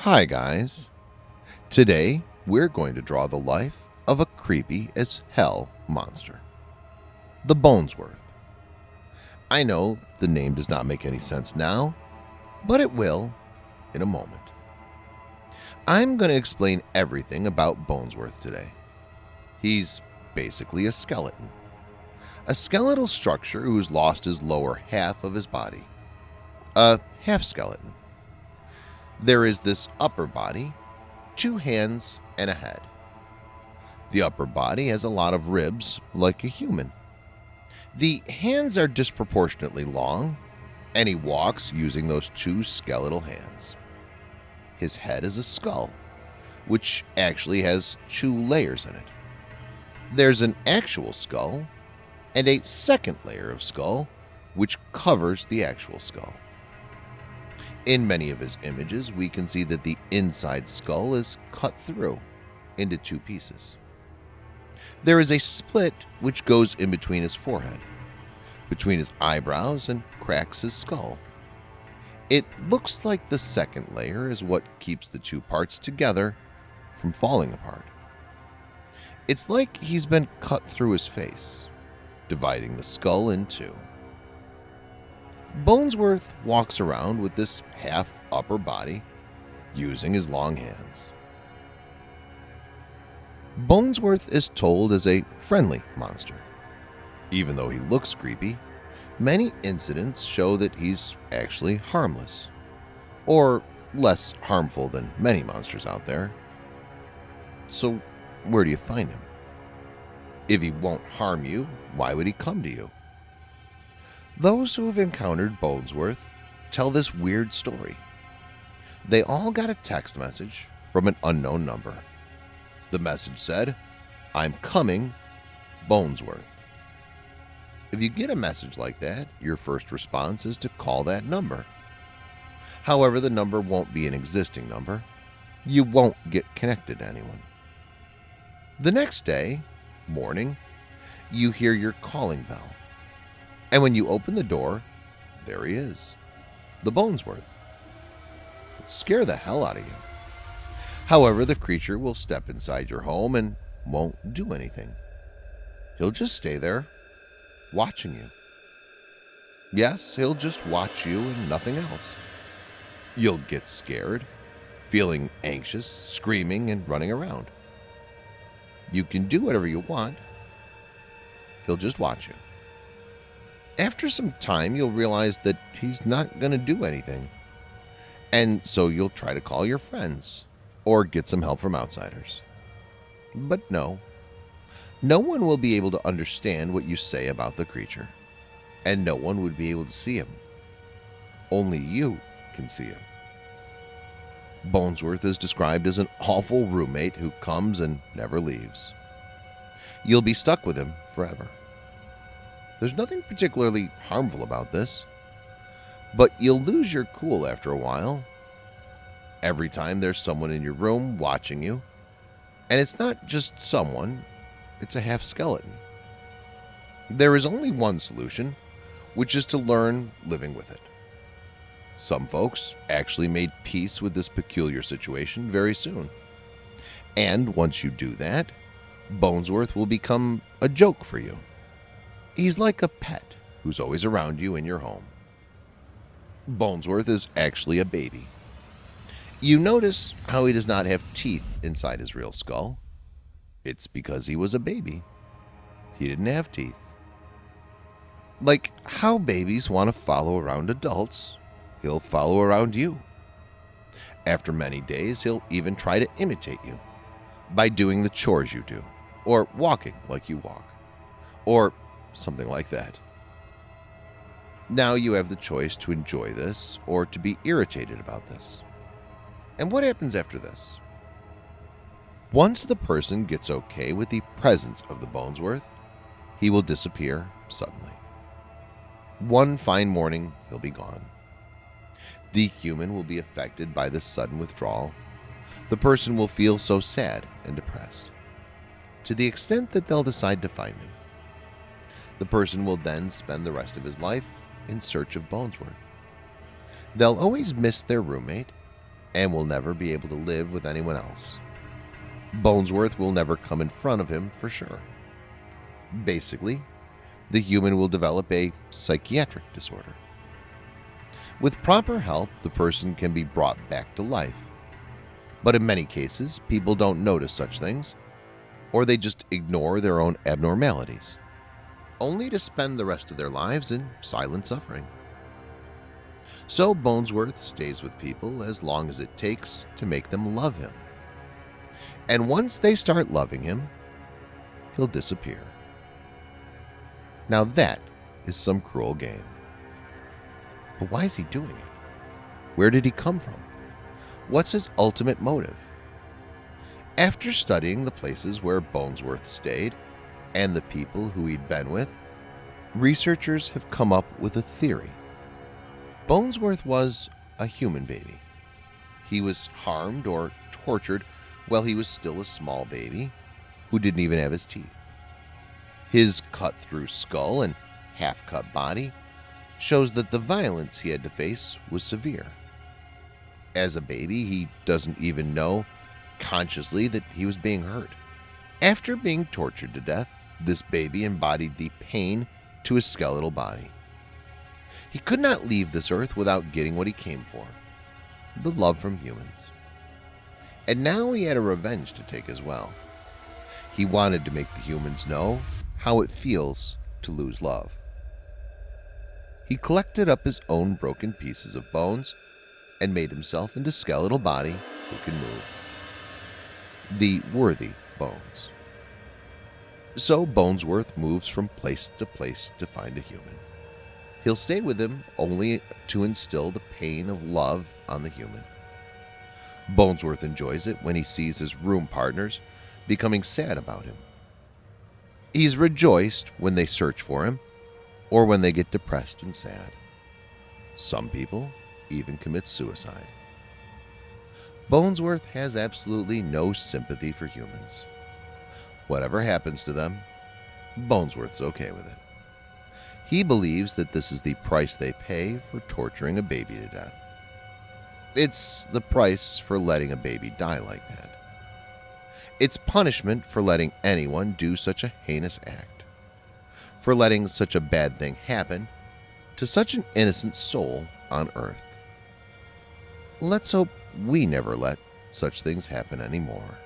Hi guys, today we're going to draw the life of a creepy as hell monster, the Bonesworth. I know the name does not make any sense now, but it will in a moment. I'm going to explain everything about Bonesworth today. He's basically a skeleton, a skeletal structure who's lost his lower half of his body, a half skeleton. There is this upper body, 2 hands and a head. The upper body has a lot of ribs like a human. The hands are disproportionately long, and he walks using those 2 skeletal hands. His head is a skull, which actually has 2 layers in it. There's an actual skull and a second layer of skull, which covers the actual skull. In many of his images, we can see that the inside skull is cut through into 2 pieces. There is a split which goes in between his forehead, between his eyebrows, and cracks his skull. It looks like the second layer is what keeps the 2 parts together from falling apart. It's like he's been cut through his face, dividing the skull in 2. Bonesworth walks around with this half upper body using his long hands. Bonesworth is told as a friendly monster. Even though he looks creepy, many incidents show that he's actually harmless, or less harmful than many monsters out there. So where do you find him? If he won't harm you, why would he come to you? Those who have encountered Bonesworth tell this weird story. They all got a text message from an unknown number. The message said, "I'm coming, Bonesworth." If you get a message like that, your first response is to call that number. However, the number won't be an existing number. You won't get connected to anyone. The next day, morning, you hear your calling bell. And when you open the door, there he is, the Bonesworth. It'll scare the hell out of you. However, the creature will step inside your home and won't do anything. He'll just stay there, watching you. Yes, he'll just watch you and nothing else. You'll get scared, feeling anxious, screaming, and running around. You can do whatever you want. He'll just watch you. After some time, you'll realize that he's not going to do anything. And so you'll try to call your friends or get some help from outsiders. But no one will be able to understand what you say about the creature. And no one would be able to see him. Only you can see him. Bonesworth is described as an awful roommate who comes and never leaves. You'll be stuck with him forever. There's nothing particularly harmful about this, but you'll lose your cool after a while. Every time there's someone in your room watching you, and it's not just someone, it's a half skeleton. There is only one solution, which is to learn living with it. Some folks actually made peace with this peculiar situation very soon. And once you do that, Bonesworth will become a joke for you. He's like a pet who's always around you in your home. Bonesworth is actually a baby. You notice how he does not have teeth inside his real skull. It's because he was a baby. He didn't have teeth. Like how babies want to follow around adults, he'll follow around you. After many days, he'll even try to imitate you by doing the chores you do, or walking like you walk, or something like that. Now you have the choice to enjoy this or to be irritated about this. And what happens after this? Once the person gets okay with the presence of the Bonesworth, he will disappear suddenly. One fine morning, he'll be gone. The human will be affected by this sudden withdrawal. The person will feel so sad and depressed, to the extent that they'll decide to find him. The person will then spend the rest of his life in search of Bonesworth. They'll always miss their roommate, and will never be able to live with anyone else. Bonesworth will never come in front of him for sure. Basically, the human will develop a psychiatric disorder. With proper help, the person can be brought back to life. But in many cases, people don't notice such things, or they just ignore their own abnormalities, only to spend the rest of their lives in silent suffering. So Bonesworth stays with people as long as it takes to make them love him. And once they start loving him, he'll disappear. Now that is some cruel game. But why is he doing it? Where did he come from? What's his ultimate motive? After studying the places where Bonesworth stayed and the people who he'd been with, researchers have come up with a theory. Bonesworth was a human baby. He was harmed or tortured while he was still a small baby who didn't even have his teeth. His cut-through skull and half-cut body shows that the violence he had to face was severe. As a baby, he doesn't even know consciously that he was being hurt. After being tortured to death, this baby embodied the pain to his skeletal body. He could not leave this earth without getting what he came for, the love from humans. And now he had a revenge to take as well. He wanted to make the humans know how it feels to lose love. He collected up his own broken pieces of bones and made himself into a skeletal body who can move. The worthy bones. So Bonesworth moves from place to place to find a human. He'll stay with him only to instill the pain of love on the human. Bonesworth enjoys it when he sees his room partners becoming sad about him. He's rejoiced when they search for him or when they get depressed and sad. Some people even commit suicide. Bonesworth has absolutely no sympathy for humans. Whatever happens to them, Bonesworth's okay with it. He believes that this is the price they pay for torturing a baby to death. It's the price for letting a baby die like that. It's punishment for letting anyone do such a heinous act, for letting such a bad thing happen to such an innocent soul on earth. Let's hope we never let such things happen anymore.